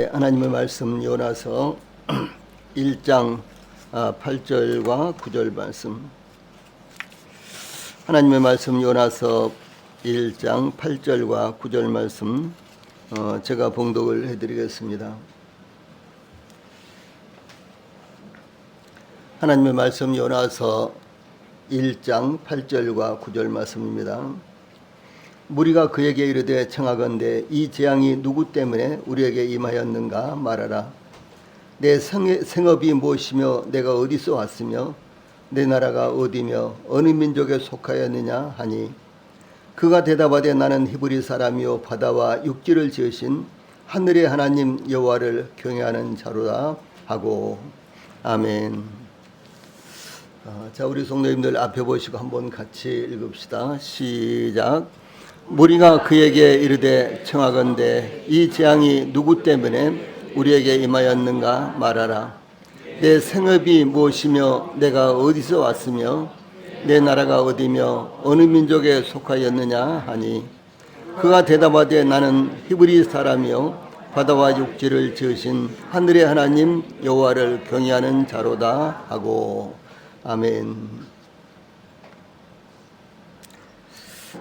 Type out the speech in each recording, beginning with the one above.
하나님의 말씀 요나서 1장 8절과 9절 말씀. 하나님의 말씀 요나서 1장 8절과 9절 말씀 제가 봉독을 해드리겠습니다. 하나님의 말씀 요나서 1장 8절과 9절 말씀입니다. 무리가 그에게 이르되 청하건대 이 재앙이 누구 때문에 우리에게 임하였는가 말하라. 내 생업이 무엇이며 내가 어디서 왔으며 내 나라가 어디며 어느 민족에 속하였느냐 하니 그가 대답하되 나는 히브리 사람이요 바다와 육지를 지으신 하늘의 하나님 여호와를 경외하는 자로다 하고. 아멘. 자, 우리 성도님들 앞에 보시고 한번 같이 읽읍시다. 시작. 무리가 그에게 이르되 청하건대 이 재앙이 누구 때문에 우리에게 임하였는가 말하라. 내 생업이 무엇이며 내가 어디서 왔으며 내 나라가 어디며 어느 민족에 속하였느냐 하니 그가 대답하되 나는 히브리 사람이요 바다와 육지를 지으신 하늘의 하나님 여호와를 경외하는 자로다 하고. 아멘.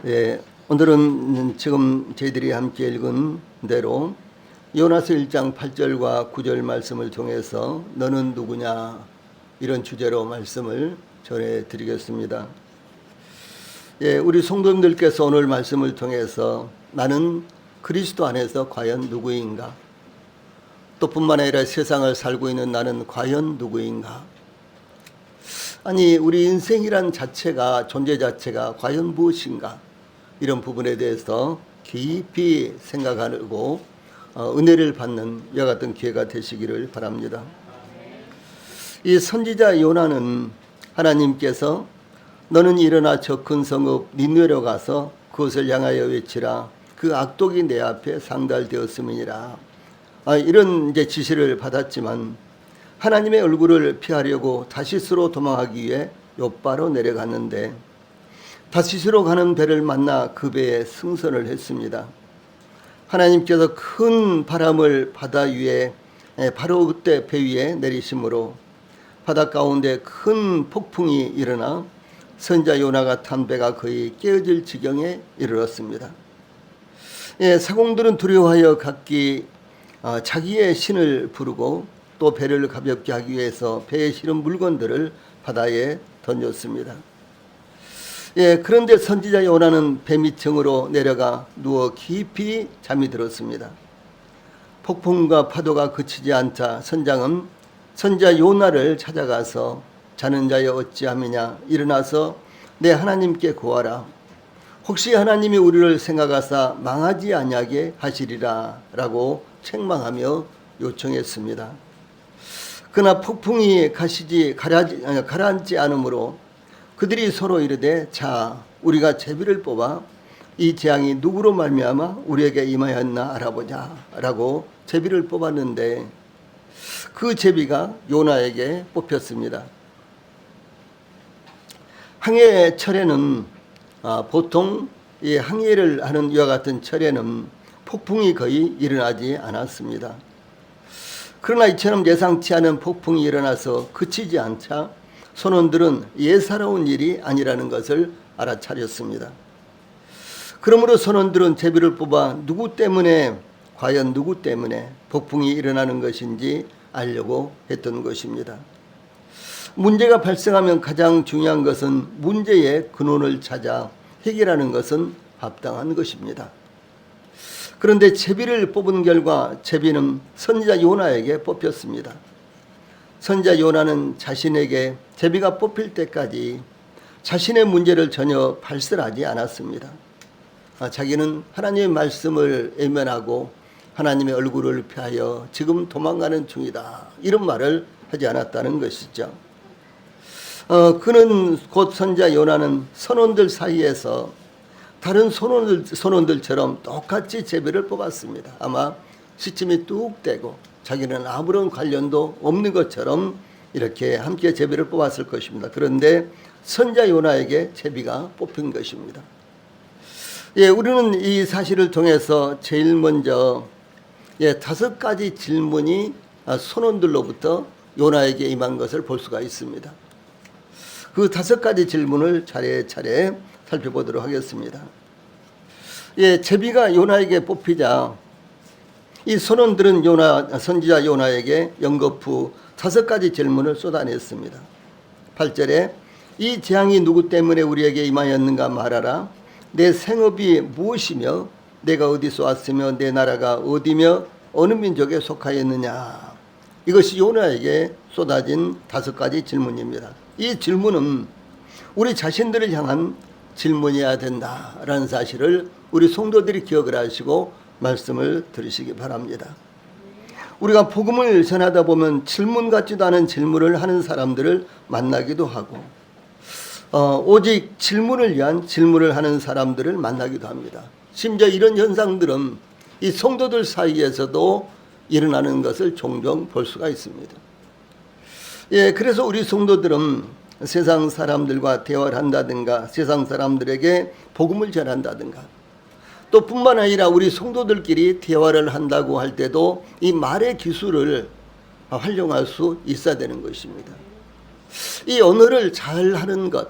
예. 오늘은 지금 저희들이 함께 읽은 대로 요나서 1장 8절과 9절 말씀을 통해서 너는 누구냐 이런 주제로 말씀을 전해드리겠습니다. 예, 우리 성도님들께서 오늘 말씀을 통해서 나는 그리스도 안에서 과연 누구인가, 또 뿐만 아니라 세상을 살고 있는 나는 과연 누구인가, 아니 우리 인생이란 자체가, 존재 자체가 과연 무엇인가, 이런 부분에 대해서 깊이 생각하고 은혜를 받는 이와 같은 기회가 되시기를 바랍니다. 이 선지자 요나는 하나님께서 너는 일어나 저 큰 성읍 니느웨로 가서 그것을 향하여 외치라. 그 악독이 내 앞에 상달되었음이니라. 이런 이제 지시를 받았지만 하나님의 얼굴을 피하려고 다시스로 도망하기 위해 욥바로 내려갔는데 다시스로 가는 배를 만나 그 배에 승선을 했습니다. 하나님께서 큰 바람을 바다 위에 바로 그때 배 위에 내리심으로 바다 가운데 큰 폭풍이 일어나 선지자 요나가 탄 배가 거의 깨어질 지경에 이르렀습니다. 사공들은 두려워하여 각기 자기의 신을 부르고 또 배를 가볍게 하기 위해서 배에 실은 물건들을 바다에 던졌습니다. 그런데 선지자 요나는 배 밑층으로 내려가 누워 깊이 잠이 들었습니다. 폭풍과 파도가 그치지 않자 선장은 선지자 요나를 찾아가서 자는 자여 어찌함이냐, 일어나서 내 하나님께 구하라. 혹시 하나님이 우리를 생각하사 망하지 아니하게 하시리라 라고 책망하며 요청했습니다. 그러나 폭풍이 가라앉지 않으므로 그들이 서로 이르되 자 우리가 제비를 뽑아 이 재앙이 누구로 말미암아 우리에게 임하였나 알아보자 라고 제비를 뽑았는데 그 제비가 요나에게 뽑혔습니다. 항해 철에는 보통 이 항해를 하는 이와 같은 철에는 폭풍이 거의 일어나지 않았습니다. 그러나 이처럼 예상치 않은 폭풍이 일어나서 그치지 않자 선원들은 예사로운 일이 아니라는 것을 알아차렸습니다. 그러므로 선원들은 제비를 뽑아 과연 누구 때문에 폭풍이 일어나는 것인지 알려고 했던 것입니다. 문제가 발생하면 가장 중요한 것은 문제의 근원을 찾아 해결하는 것은 합당한 것입니다. 그런데 제비를 뽑은 결과 제비는 선지자 요나에게 뽑혔습니다. 선지자 요나는 자신에게 제비가 뽑힐 때까지 자신의 문제를 전혀 발설하지 않았습니다. 자기는 하나님의 말씀을 외면하고 하나님의 얼굴을 피하여 지금 도망가는 중이다, 이런 말을 하지 않았다는 것이죠. 그는 곧 선지자 요나는 선원들 사이에서 다른 선원들처럼 똑같이 제비를 뽑았습니다. 아마 시침이 뚝 떼고 자기는 아무런 관련도 없는 것처럼 이렇게 함께 제비를 뽑았을 것입니다. 그런데 선지자 요나에게 제비가 뽑힌 것입니다. 우리는 이 사실을 통해서 제일 먼저 다섯 가지 질문이 선원들로부터 요나에게 임한 것을 볼 수가 있습니다. 그 다섯 가지 질문을 차례차례 살펴보도록 하겠습니다. 제비가 요나에게 뽑히자 이 선원들은 선지자 요나에게 연거푸 다섯 가지 질문을 쏟아냈습니다. 8절에 이 재앙이 누구 때문에 우리에게 임하였는가 말하라. 내 생업이 무엇이며 내가 어디서 왔으며 내 나라가 어디며 어느 민족에 속하였느냐. 이것이 요나에게 쏟아진 다섯 가지 질문입니다. 이 질문은 우리 자신들을 향한 질문이어야 된다라는 사실을 우리 성도들이 기억을 하시고 말씀을 들으시기 바랍니다. 우리가 복음을 전하다 보면 질문 같지도 않은 질문을 하는 사람들을 만나기도 하고 오직 질문을 위한 질문을 하는 사람들을 만나기도 합니다. 심지어 이런 현상들은 이 성도들 사이에서도 일어나는 것을 종종 볼 수가 있습니다. 그래서 우리 성도들은 세상 사람들과 대화를 한다든가 세상 사람들에게 복음을 전한다든가 또 뿐만 아니라 우리 성도들끼리 대화를 한다고 할 때도 이 말의 기술을 활용할 수 있어야 되는 것입니다. 이 언어를 잘 하는 것,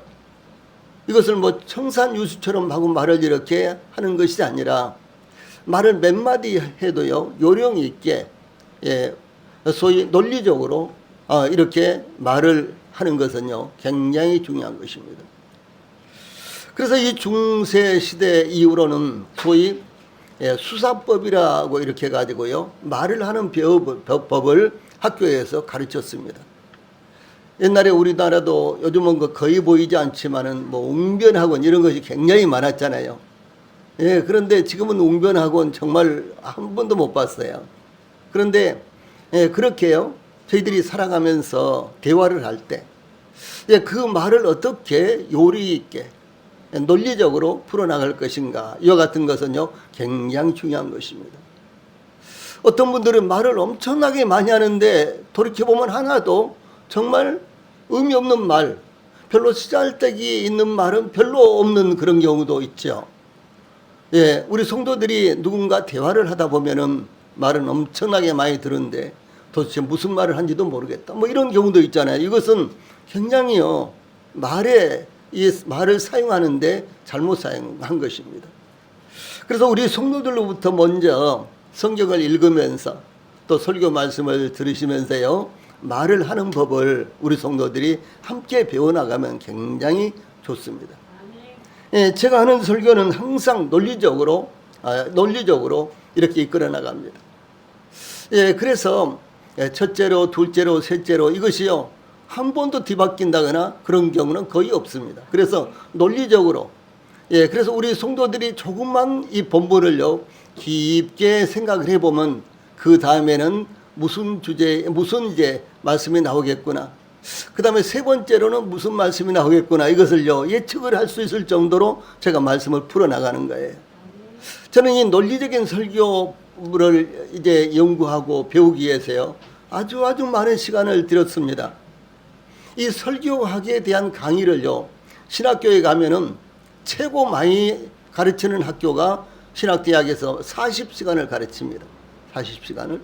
이것을 뭐 청산유수처럼 하고 말을 이렇게 하는 것이 아니라 말을 몇 마디 해도요 요령 있게 소위 논리적으로 이렇게 말을 하는 것은요 굉장히 중요한 것입니다. 그래서 이 중세 시대 이후로는 소위 수사법이라고 이렇게 가지고요 말을 하는 법을 학교에서 가르쳤습니다. 옛날에 우리나라도 요즘은 거의 보이지 않지만은 뭐 웅변학원 이런 것이 굉장히 많았잖아요. 그런데 지금은 웅변학원 정말 한 번도 못 봤어요. 그런데 그렇게요 저희들이 살아가면서 대화를 할 때 그 말을 어떻게 요리 있게 논리적으로 풀어나갈 것인가 이와 같은 것은요 굉장히 중요한 것입니다. 어떤 분들은 말을 엄청나게 많이 하는데 돌이켜보면 하나도 정말 의미 없는 말, 별로 쓰잘데기 있는 말은 별로 없는 그런 경우도 있죠. 우리 성도들이 누군가 대화를 하다 보면은 말은 엄청나게 많이 들은데 도대체 무슨 말을 한지도 모르겠다. 뭐 이런 경우도 있잖아요. 이것은 굉장히요 이 말을 사용하는데 잘못 사용한 것입니다. 그래서 우리 성도들로부터 먼저 성경을 읽으면서 또 설교 말씀을 들으시면서요 말을 하는 법을 우리 성도들이 함께 배워나가면 굉장히 좋습니다. 제가 하는 설교는 항상 논리적으로 이렇게 이끌어 나갑니다. 그래서 첫째로 둘째로 셋째로 이것이요 한 번도 뒤바뀐다거나 그런 경우는 거의 없습니다. 그래서 논리적으로 그래서 우리 성도들이 조금만 이 본문을요 깊게 생각을 해보면 그 다음에는 무슨 이제 말씀이 나오겠구나. 그 다음에 세 번째로는 무슨 말씀이 나오겠구나. 이것을요 예측을 할 수 있을 정도로 제가 말씀을 풀어나가는 거예요. 저는 이 논리적인 설교를 이제 연구하고 배우기 위해서요 아주 많은 시간을 들였습니다. 이 설교학에 대한 강의를요 신학교에 가면은 최고 많이 가르치는 학교가 신학대학에서 40시간을 가르칩니다. 40시간을.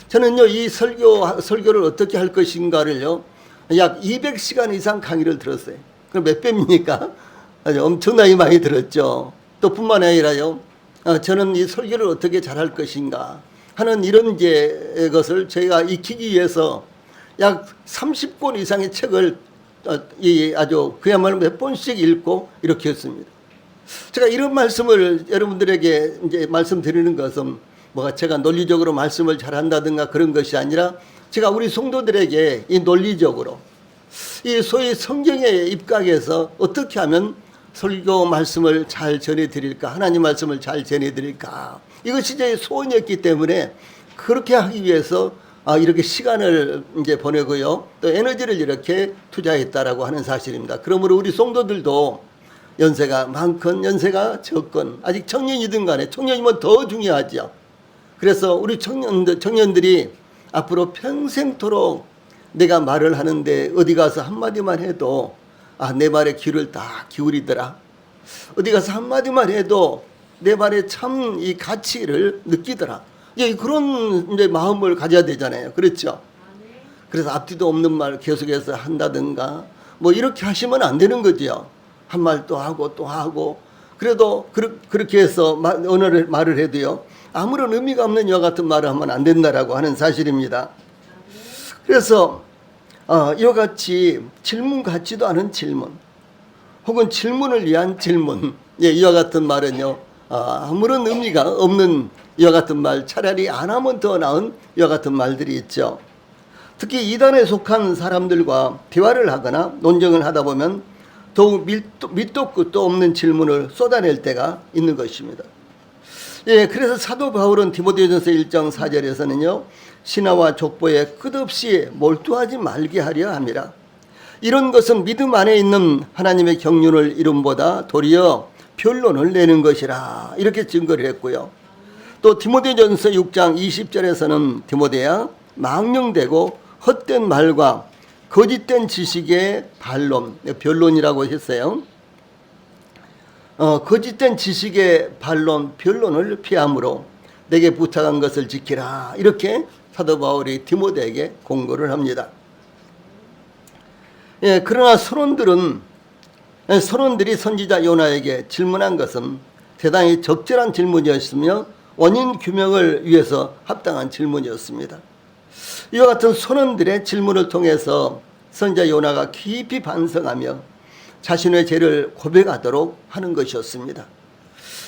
저는요 이 설교를 어떻게 할 것인가를요 약 200시간 이상 강의를 들었어요. 그럼 몇 배입니까? 아주 엄청나게 많이 들었죠. 또 뿐만 아니라요 저는 이 설교를 어떻게 잘할 것인가 하는 이런 것을 제가 익히기 위해서 약 30권 이상의 책을 아주 그야말로 몇 번씩 읽고 이렇게 했습니다. 제가 이런 말씀을 여러분들에게 이제 말씀드리는 것은 뭐가 제가 논리적으로 말씀을 잘한다든가 그런 것이 아니라 제가 우리 성도들에게 이 논리적으로 이 소위 성경에 입각해서 어떻게 하면 설교 말씀을 잘 전해드릴까 하나님 말씀을 잘 전해드릴까 이것이 제 소원이었기 때문에 그렇게 하기 위해서 이렇게 시간을 이제 보내고요 또 에너지를 이렇게 투자했다라고 하는 사실입니다. 그러므로 우리 성도들도 연세가 많건 연세가 적건 아직 청년이든 간에 청년이면 더 중요하죠. 그래서 우리 청년들이 앞으로 평생토록 내가 말을 하는데 어디 가서 한마디만 해도 내 말에 귀를 딱 기울이더라. 어디 가서 한마디만 해도 내 말에 참 이 가치를 느끼더라 이제 그런 이제 마음을 가져야 되잖아요. 그렇죠? 그래서 앞뒤도 없는 말 계속해서 한다든가 뭐 이렇게 하시면 안 되는 거죠. 한 말 또 하고 또 하고. 그래도 그렇게 해서 어느 말을 해도요, 아무런 의미가 없는 이와 같은 말을 하면 안 된다라고 하는 사실입니다. 그래서 이와 같이 질문 같지도 않은 질문, 혹은 질문을 위한 질문, 예, 이와 같은 말은요, 아무런 의미가 없는 이와 같은 말, 차라리 안 하면 더 나은 이와 같은 말들이 있죠. 특히 이단에 속한 사람들과 대화를 하거나 논쟁을 하다 보면 더욱 밑도 끝도 없는 질문을 쏟아낼 때가 있는 것입니다. 예, 그래서 사도 바울은 디모데전서 1장 4절에서는요, 신하와 족보에 끝없이 몰두하지 말게 하려 함이라. 이런 것은 믿음 안에 있는 하나님의 경륜을 이름보다 도리어 변론을 내는 것이라, 이렇게 증거를 했고요. 또 디모데전서 6장 20절에서는 디모데야, 망령되고 헛된 말과 거짓된 지식의 반론, 변론이라고 했어요. 거짓된 지식의 반론, 변론을 피함으로 내게 부탁한 것을 지키라, 이렇게 사도 바울이 디모데에게 공고를 합니다. 예, 그러나 선원들이 선지자 요나에게 질문한 것은 대단히 적절한 질문이었으며 원인 규명을 위해서 합당한 질문이었습니다. 이와 같은 선원들의 질문을 통해서 선지자 요나가 깊이 반성하며 자신의 죄를 고백하도록 하는 것이었습니다.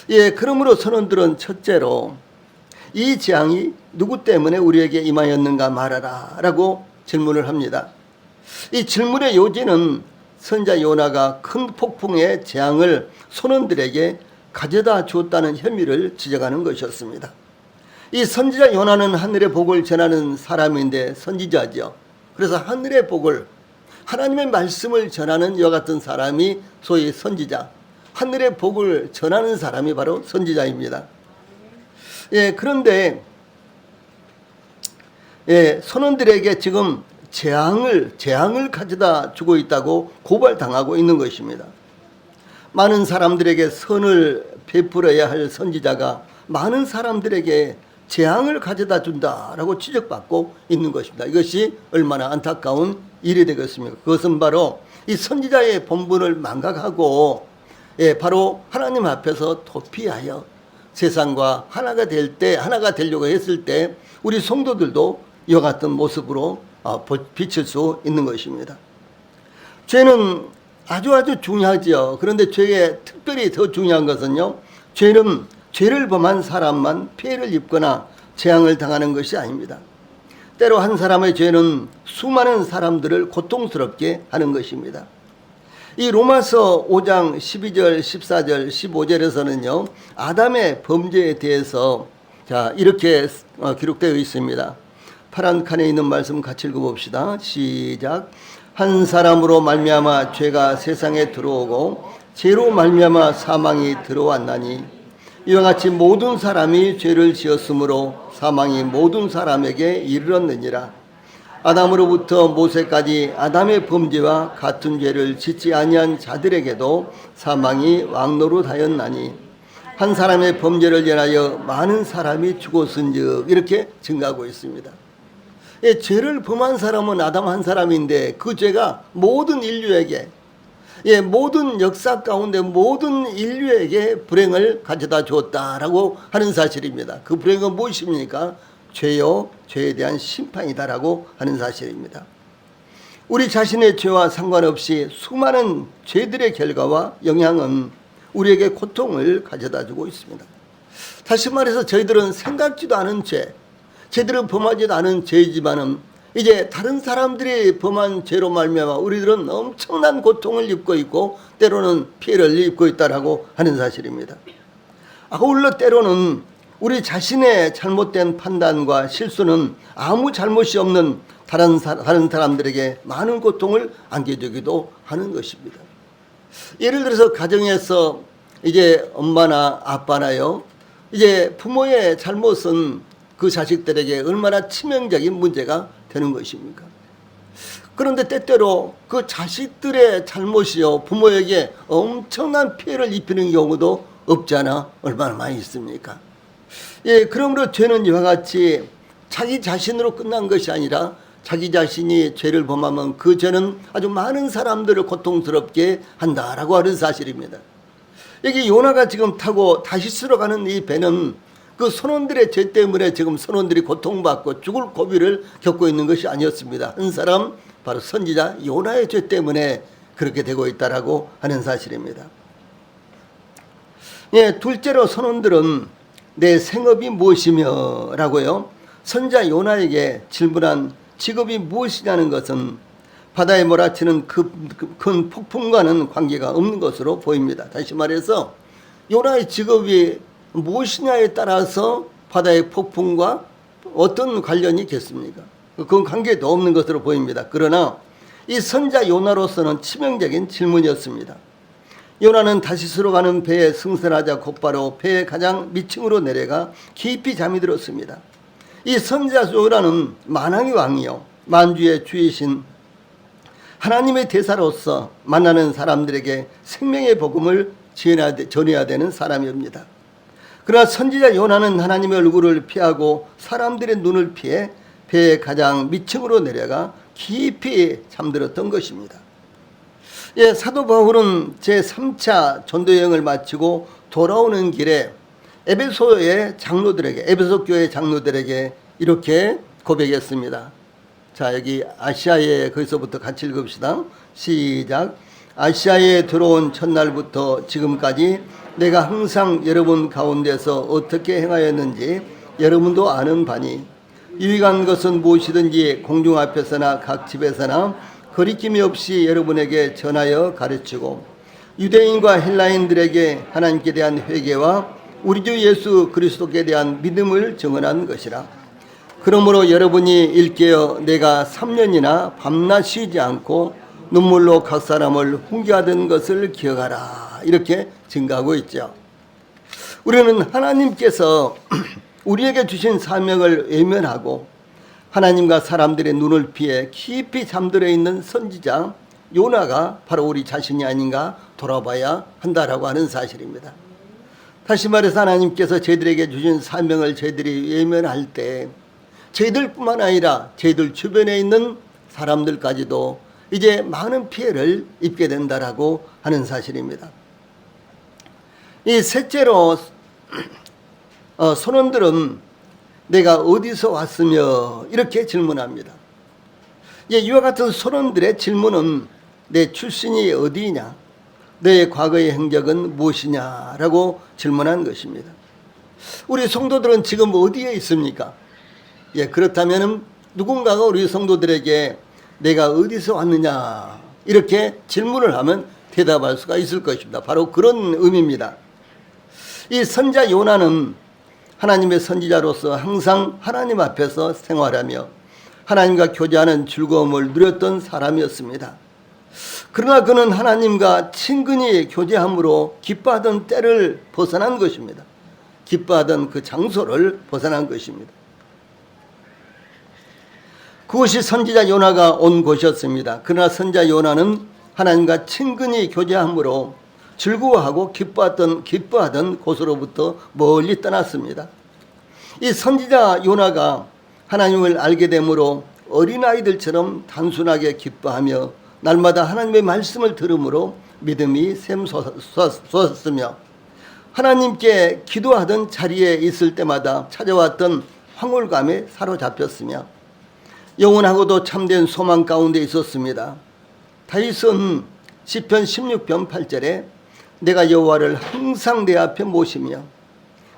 예, 그러므로 선원들은 첫째로 이 재앙이 누구 때문에 우리에게 임하였는가 말하라 라고 질문을 합니다. 이 질문의 요지는 선지자 요나가 큰 폭풍의 재앙을 선원들에게 가져다 주었다는 혐의를 지적하는 것이었습니다. 이 선지자 요나는 하늘의 복을 전하는 사람인데 선지자죠. 그래서 하늘의 복을, 하나님의 말씀을 전하는 이와 같은 사람이 소위 선지자, 하늘의 복을 전하는 사람이 바로 선지자입니다. 예, 그런데 예, 선원들에게 지금 재앙을 가져다 주고 있다고 고발당하고 있는 것입니다. 많은 사람들에게 선을 베풀어야 할 선지자가 많은 사람들에게 재앙을 가져다 준다라고 지적받고 있는 것입니다. 이것이 얼마나 안타까운 일이 되겠습니까? 그것은 바로 이 선지자의 본분을 망각하고, 예, 바로 하나님 앞에서 도피하여 세상과 하나가 되려고 했을 때 우리 성도들도 이와 같은 모습으로 비칠 수 있는 것입니다. 죄는 아주 중요하죠. 그런데 죄에 특별히 더 중요한 것은요, 죄는 죄를 범한 사람만 피해를 입거나 재앙을 당하는 것이 아닙니다. 때로 한 사람의 죄는 수많은 사람들을 고통스럽게 하는 것입니다. 이 로마서 5장 12절, 14절, 15절에서는요, 아담의 범죄에 대해서 이렇게 기록되어 있습니다. 파란 칸에 있는 말씀 같이 읽어봅시다. 시작. 한 사람으로 말미암아 죄가 세상에 들어오고 죄로 말미암아 사망이 들어왔나니 이와 같이 모든 사람이 죄를 지었으므로 사망이 모든 사람에게 이르렀느니라. 아담으로부터 모세까지 아담의 범죄와 같은 죄를 짓지 아니한 자들에게도 사망이 왕노릇하였나니 한 사람의 범죄를 인하여 많은 사람이 죽었은즉, 이렇게 증가하고 있습니다. 예, 죄를 범한 사람은 아담 한 사람인데 그 죄가 모든 인류에게, 예, 모든 역사 가운데 모든 인류에게 불행을 가져다 주었다라고 하는 사실입니다. 그 불행은 무엇입니까? 죄요, 죄에 대한 심판이다라고 하는 사실입니다. 우리 자신의 죄와 상관없이 수많은 죄들의 결과와 영향은 우리에게 고통을 가져다 주고 있습니다. 다시 말해서 저희들은 생각지도 않은 죄들을 범하지도 않은 죄이지만은 이제 다른 사람들이 범한 죄로 말미암아 우리들은 엄청난 고통을 입고 있고 때로는 피해를 입고 있다라고 하는 사실입니다. 아울러 때로는 우리 자신의 잘못된 판단과 실수는 아무 잘못이 없는 다른 사람들에게 많은 고통을 안겨주기도 하는 것입니다. 예를 들어서 가정에서 이제 엄마나 아빠나요, 이제 부모의 잘못은 그 자식들에게 얼마나 치명적인 문제가 되는 것입니까? 그런데 때때로 그 자식들의 잘못이요, 부모에게 엄청난 피해를 입히는 경우도 없지 않아 얼마나 많이 있습니까? 예, 그러므로 죄는 이와 같이 자기 자신으로 끝난 것이 아니라 자기 자신이 죄를 범하면 그 죄는 아주 많은 사람들을 고통스럽게 한다라고 하는 사실입니다. 여기 요나가 지금 타고 다시스로 가는 이 배는 그 선원들의 죄 때문에 지금 선원들이 고통받고 죽을 고비를 겪고 있는 것이 아니었습니다. 한 사람, 바로 선지자 요나의 죄 때문에 그렇게 되고 있다라고 하는 사실입니다. 예, 둘째로 선원들은 내 생업이 무엇이며 라고요. 선지자 요나에게 질문한 직업이 무엇이냐는 것은 바다에 몰아치는 큰 폭풍과는 관계가 없는 것으로 보입니다. 다시 말해서 요나의 직업이 무엇이냐에 따라서 바다의 폭풍과 어떤 관련이 있겠습니까? 그건 관계도 없는 것으로 보입니다. 그러나 이 선지자 요나로서는 치명적인 질문이었습니다. 요나는 다시스로 가는 배에 승선하자 곧바로 배의 가장 밑층으로 내려가 깊이 잠이 들었습니다. 이 선지자 요나는 만왕의 왕이요 만주의 주이신 하나님의 대사로서 만나는 사람들에게 생명의 복음을 전해야 되는 사람입니다. 그러나 선지자 요나는 하나님의 얼굴을 피하고 사람들의 눈을 피해 배의 가장 밑층으로 내려가 깊이 잠들었던 것입니다. 예, 사도 바울은 제3차 전도여행을 마치고 돌아오는 길에 에베소 교회 장로들에게 이렇게 고백했습니다. 자, 여기 아시아에 거기서부터 같이 읽읍시다. 시작. 아시아에 들어온 첫날부터 지금까지 내가 항상 여러분 가운데서 어떻게 행하였는지 여러분도 아는 바니 유익한 것은 무엇이든지 공중 앞에서나 각 집에서나 거리낌이 없이 여러분에게 전하여 가르치고 유대인과 헬라인들에게 하나님께 대한 회개와 우리 주 예수 그리스도께 대한 믿음을 증언한 것이라. 그러므로 여러분이 일깨어 내가 3년이나 밤낮 쉬지 않고 눈물로 각 사람을 훈계하던 것을 기억하라. 이렇게 증가하고 있죠. 우리는 하나님께서 우리에게 주신 사명을 외면하고 하나님과 사람들의 눈을 피해 깊이 잠들어 있는 선지자 요나가 바로 우리 자신이 아닌가 돌아봐야 한다라고 하는 사실입니다. 다시 말해서 하나님께서 저희들에게 주신 사명을 저희들이 외면할 때 저희들뿐만 아니라 저희들 주변에 있는 사람들까지도 이제 많은 피해를 입게 된다라고 하는 사실입니다. 이 셋째로 선원들은 내가 어디서 왔으며 이렇게 질문합니다. 이와 같은 선원들의 질문은 내 출신이 어디냐, 내 과거의 행적은 무엇이냐라고 질문한 것입니다. 우리 성도들은 지금 어디에 있습니까? 그렇다면 누군가가 우리 성도들에게 내가 어디서 왔느냐 이렇게 질문을 하면 대답할 수가 있을 것입니다. 바로 그런 의미입니다. 이 선지자 요나는 하나님의 선지자로서 항상 하나님 앞에서 생활하며 하나님과 교제하는 즐거움을 누렸던 사람이었습니다. 그러나 그는 하나님과 친근히 교제함으로 기뻐하던 때를 벗어난 것입니다. 기뻐하던 그 장소를 벗어난 것입니다. 그것이 선지자 요나가 온 곳이었습니다. 그러나 선지자 요나는 하나님과 친근히 교제함으로 즐거워하고 기뻐하던 곳으로부터 멀리 떠났습니다. 이 선지자 요나가 하나님을 알게 되므로 어린아이들처럼 단순하게 기뻐하며 날마다 하나님의 말씀을 들음으로 믿음이 샘솟았으며 하나님께 기도하던 자리에 있을 때마다 찾아왔던 황홀감에 사로잡혔으며 영원하고도 참된 소망 가운데 있었습니다. 다윗은 시편 16편 8절에 내가 여호와를 항상 내 앞에 모시며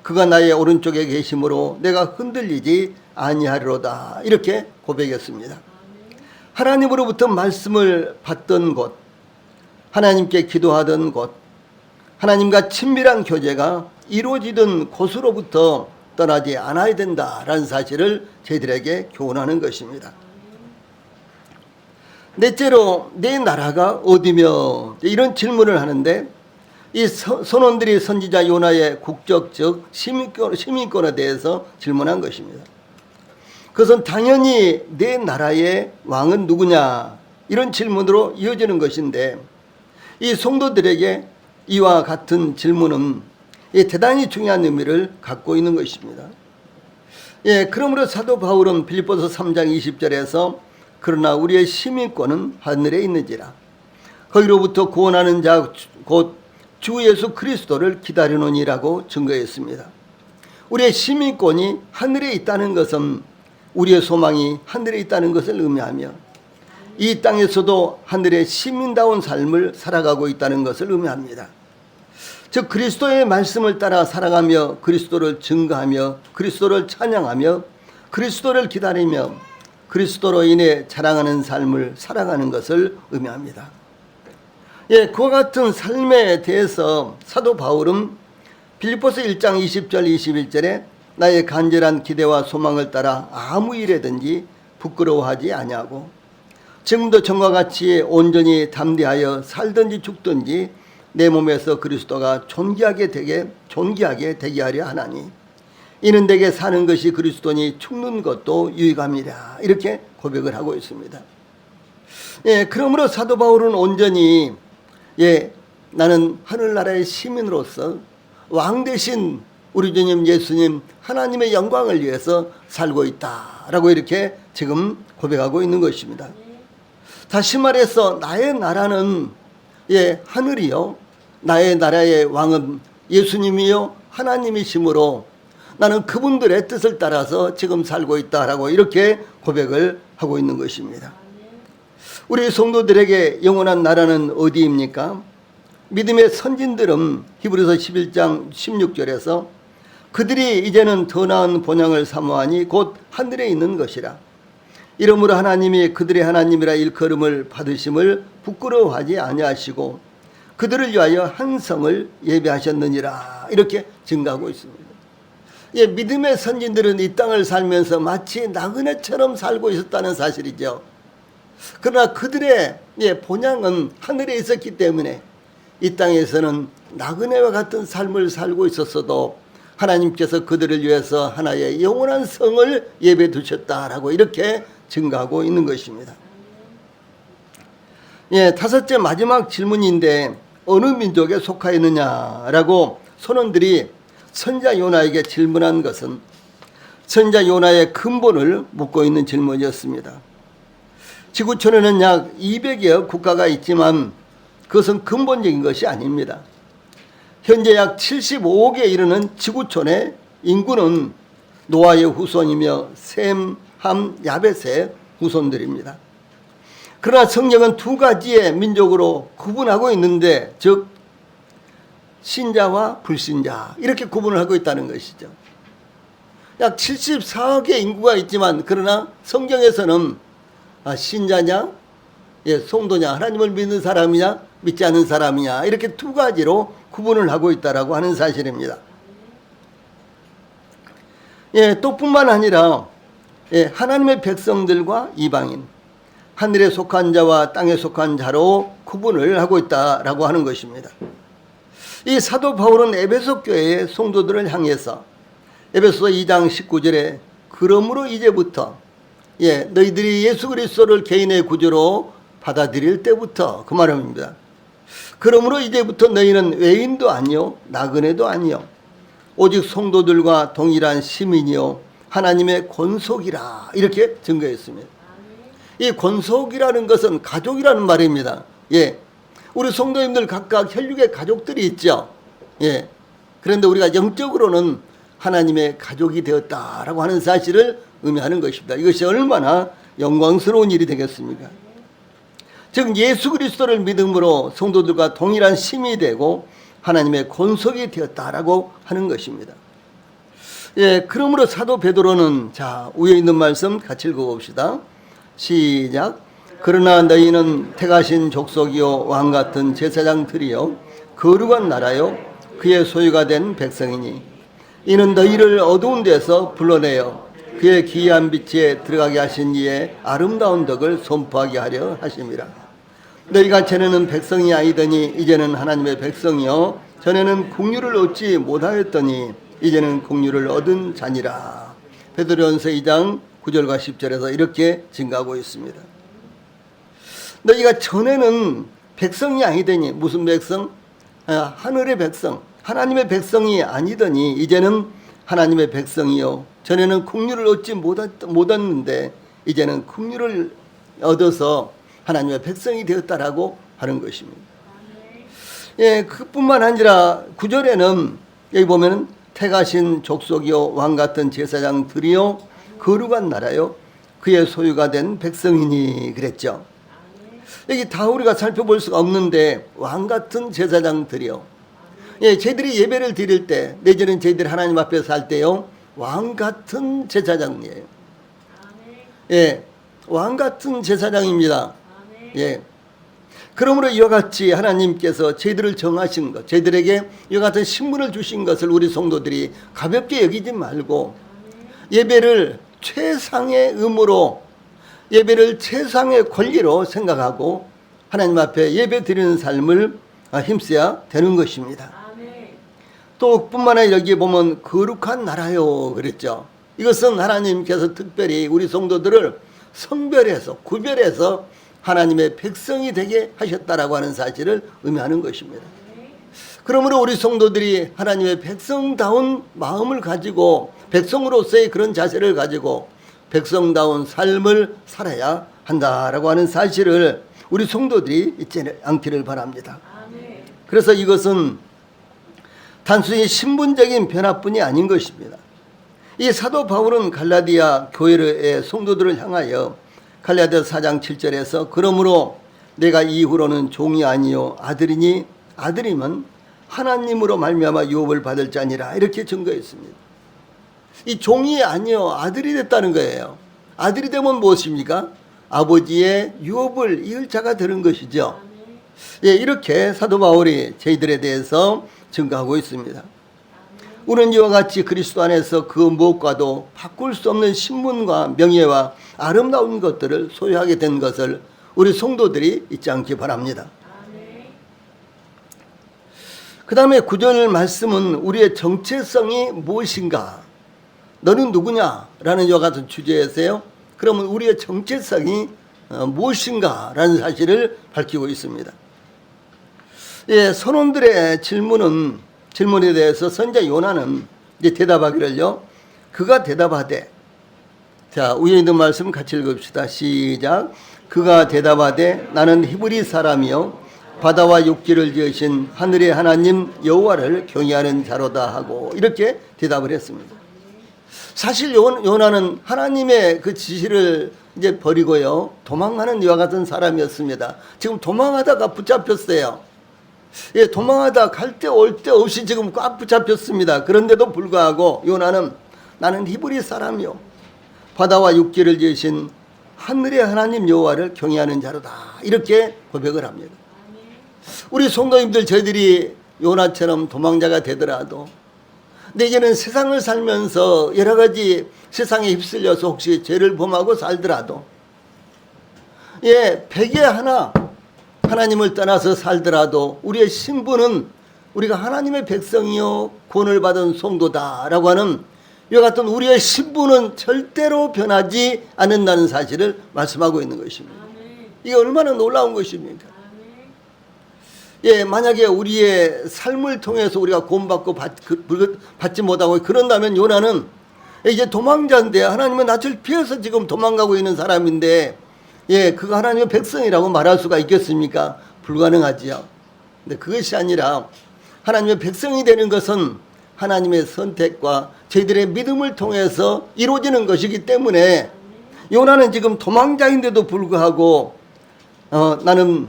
그가 나의 오른쪽에 계심으로 내가 흔들리지 아니하리로다 이렇게 고백했습니다. 하나님으로부터 말씀을 받던 곳, 하나님께 기도하던 곳, 하나님과 친밀한 교제가 이루어지던 곳으로부터 떠나지 않아야 된다라는 사실을 저희들에게 교훈하는 것입니다. 넷째로 내 나라가 어디며 이런 질문을 하는데 이 선원들이 선지자 요나의 국적 즉 시민권에 대해서 질문한 것입니다. 그것은 당연히 내 나라의 왕은 누구냐 이런 질문으로 이어지는 것인데 이 성도들에게 이와 같은 질문은 대단히 중요한 의미를 갖고 있는 것입니다. 그러므로 사도 바울은 빌립보서 3장 20절에서 그러나 우리의 시민권은 하늘에 있는지라 거기로부터 구원하는 자 곧 주 예수 그리스도를 기다리노니라고 증거했습니다. 우리의 시민권이 하늘에 있다는 것은 우리의 소망이 하늘에 있다는 것을 의미하며 이 땅에서도 하늘의 시민다운 삶을 살아가고 있다는 것을 의미합니다. 즉 그리스도의 말씀을 따라 살아가며 그리스도를 증거하며 그리스도를 찬양하며 그리스도를 기다리며 그리스도로 인해 자랑하는 삶을 살아가는 것을 의미합니다. 그와 같은 삶에 대해서 사도 바울은 빌립보서 1장 20절 21절에 나의 간절한 기대와 소망을 따라 아무 일에든지 부끄러워하지 아니하고 지금도 전과 같이 온전히 담대하여 살든지 죽든지 내 몸에서 그리스도가 존귀하게 되게 하려 하나니 이는 내게 사는 것이 그리스도니 죽는 것도 유익함이라 이렇게 고백을 하고 있습니다. 그러므로 사도 바울은 온전히 나는 하늘나라의 시민으로서 왕 대신 우리 주님 예수님 하나님의 영광을 위해서 살고 있다라고 이렇게 지금 고백하고 있는 것입니다. 다시 말해서 나의 나라는 하늘이요 나의 나라의 왕은 예수님이요 하나님이시므로 나는 그분들의 뜻을 따라서 지금 살고 있다라고 이렇게 고백을 하고 있는 것입니다. 우리 성도들에게 영원한 나라는 어디입니까? 믿음의 선진들은 히브리서 11장 16절에서 그들이 이제는 더 나은 본향을 사모하니 곧 하늘에 있는 것이라 이러므로 하나님이 그들의 하나님이라 일컬음을 받으심을 부끄러워하지 아니하시고 그들을 위하여 한 성을 예비하셨느니라 이렇게 증가하고 있습니다. 믿음의 선진들은 이 땅을 살면서 마치 나그네처럼 살고 있었다는 사실이죠. 그러나 그들의 본향은 하늘에 있었기 때문에 이 땅에서는 나그네와 같은 삶을 살고 있었어도 하나님께서 그들을 위해서 하나의 영원한 성을 예배해 두셨다라고 이렇게 증가하고 있는 것입니다. 다섯째 마지막 질문인데 어느 민족에 속하였느냐라고 선원들이 선지자 요나에게 질문한 것은 선지자 요나의 근본을 묻고 있는 질문이었습니다. 지구촌에는 약 200여 국가가 있지만 그것은 근본적인 것이 아닙니다. 현재 약 75억에 이르는 지구촌의 인구는 노아의 후손이며 셈, 함, 야벳의 후손들입니다. 그러나 성경은 두 가지의 민족으로 구분하고 있는데 즉 신자와 불신자 이렇게 구분을 하고 있다는 것이죠. 약 74억의 인구가 있지만 그러나 성경에서는 신자냐 성도냐 하나님을 믿는 사람이냐 믿지 않는 사람이냐 이렇게 두 가지로 구분을 하고 있다라고 하는 사실입니다. 또 뿐만 아니라 하나님의 백성들과 이방인 하늘에 속한 자와 땅에 속한 자로 구분을 하고 있다라고 하는 것입니다. 이 사도 바울은 에베소 교회의 성도들을 향해서 에베소서 2장 19절에 그러므로 이제부터 너희들이 예수 그리스도를 개인의 구주로 받아들일 때부터 그 말입니다. 그러므로 이제부터 너희는 외인도 아니요 나그네도 아니요 오직 성도들과 동일한 시민이요 하나님의 권속이라 이렇게 증거했습니다. 이 권속이라는 것은 가족이라는 말입니다. 우리 성도님들 각각 혈육의 가족들이 있죠. 그런데 우리가 영적으로는 하나님의 가족이 되었다라고 하는 사실을 의미하는 것입니다. 이것이 얼마나 영광스러운 일이 되겠습니까? 즉 예수 그리스도를 믿음으로 성도들과 동일한 심이 되고 하나님의 권속이 되었다라고 하는 것입니다. 그러므로 사도 베드로는 위에 있는 말씀 같이 읽어봅시다. 시작. 그러나 너희는 택하신 족속이요 왕같은 제사장들이요 거룩한 나라요 그의 소유가 된 백성이니 이는 너희를 어두운 데서 불러내어 그의 기이한 빛에 들어가게 하신 이의 아름다운 덕을 선포하게 하려 하심이라. 너희가 전에는 백성이 아니더니 이제는 하나님의 백성이요 전에는 국류를 얻지 못하였더니 이제는 국류를 얻은 자니라. 베드로전서 2장 9절과 10절에서 이렇게 증가하고 있습니다. 너희가 전에는 백성이 아니더니 무슨 백성? 하늘의 백성, 하나님의 백성이 아니더니 이제는 하나님의 백성이요 전에는 긍휼을 얻지 못했는데 이제는 긍휼을 얻어서 하나님의 백성이 되었다라고 하는 것입니다. 예, 그뿐만 아니라 9절에는 여기 보면 택하신 족속이요 왕 같은 제사장들이요 거룩한 나라요 그의 소유가 된 백성이니 그랬죠. 여기 다 우리가 살펴볼 수가 없는데 왕 같은 제사장들이요. 예, 저희들이 예배를 드릴 때 내지는 저희들이 하나님 앞에 살 때요 왕 같은 제사장이에요. 예, 왕 같은 제사장입니다. 예. 그러므로 이와 같이 하나님께서 저희들을 정하신 것, 저희들에게 이와 같은 신분을 주신 것을 우리 성도들이 가볍게 여기지 말고 예배를 최상의 의무로 예배를 최상의 권리로 생각하고 하나님 앞에 예배 드리는 삶을 힘써야 되는 것입니다. 또 뿐만 아니라 여기에 보면 거룩한 나라요 그랬죠. 이것은 하나님께서 특별히 우리 성도들을 성별해서 구별해서 하나님의 백성이 되게 하셨다라고 하는 사실을 의미하는 것입니다. 그러므로 우리 성도들이 하나님의 백성다운 마음을 가지고 백성으로서의 그런 자세를 가지고 백성다운 삶을 살아야 한다라고 하는 사실을 우리 성도들이 잊지 않기를 바랍니다. 그래서 이것은 단순히 신분적인 변화뿐이 아닌 것입니다. 이 사도 바울은 갈라디아 교회의 성도들을 향하여 갈라디아 4장 7절에서 그러므로 내가 이후로는 종이 아니요 아들이니 아들이면 하나님으로 말미암아 유업을 받을 자니라 이렇게 증거했습니다. 이 종이 아니요 아들이 됐다는 거예요. 아들이 되면 무엇입니까? 아버지의 유업을 이을 자가 되는 것이죠. 예, 이렇게 사도 바울이 저희들에 대해서 증거하고 있습니다. 우리는 이와 같이 그리스도 안에서 그 무엇과도 바꿀 수 없는 신분과 명예와 아름다운 것들을 소유하게 된 것을 우리 성도들이 잊지 않기 바랍니다. 그 다음에 9절 말씀은 우리의 정체성이 무엇인가? 너는 누구냐? 라는 이와 같은 주제에서요. 그러면 우리의 정체성이 무엇인가? 라는 사실을 밝히고 있습니다. 예, 선원들의 질문에 대해서 선자 요나는 이제 대답하기를요. 그가 대답하되 자, 위에 있는 말씀 같이 읽읍시다. 시작. 그가 대답하되 나는 히브리 사람이요 바다와 육지를 지으신 하늘의 하나님 여호와를 경외하는 자로다 하고 이렇게 대답을 했습니다. 사실 요나는 하나님의 그 지시를 이제 버리고요 도망하는 이와 같은 사람이었습니다. 지금 도망하다가 붙잡혔어요. 예, 도망하다 갈 때 올 때 없이 지금 꽉 붙잡혔습니다. 그런데도 불구하고 요나는 나는 히브리 사람이요 바다와 육지를 지으신 하늘의 하나님 여호와를 경외하는 자로다 이렇게 고백을 합니다. 우리 성도님들 저희들이 요나처럼 도망자가 되더라도 내게는 세상을 살면서 여러 가지 세상에 휩쓸려서 혹시 죄를 범하고 살더라도 예, 백에 하나 하나님을 떠나서 살더라도 우리의 신분은 우리가 하나님의 백성이요 구원을 받은 성도다라고 하는 이와 같은 우리의 신분은 절대로 변하지 않는다는 사실을 말씀하고 있는 것입니다. 이게 얼마나 놀라운 것입니까? 예, 만약에 우리의 삶을 통해서 우리가 구원받고 받지 못하고 그런다면 요나는 이제 도망자인데 하나님은 낯을 피해서 지금 도망가고 있는 사람인데 예, 그가 하나님의 백성이라고 말할 수가 있겠습니까? 불가능하지요. 근데 그것이 아니라 하나님의 백성이 되는 것은 하나님의 선택과 저희들의 믿음을 통해서 이루어지는 것이기 때문에 요나는 지금 도망자인데도 불구하고 나는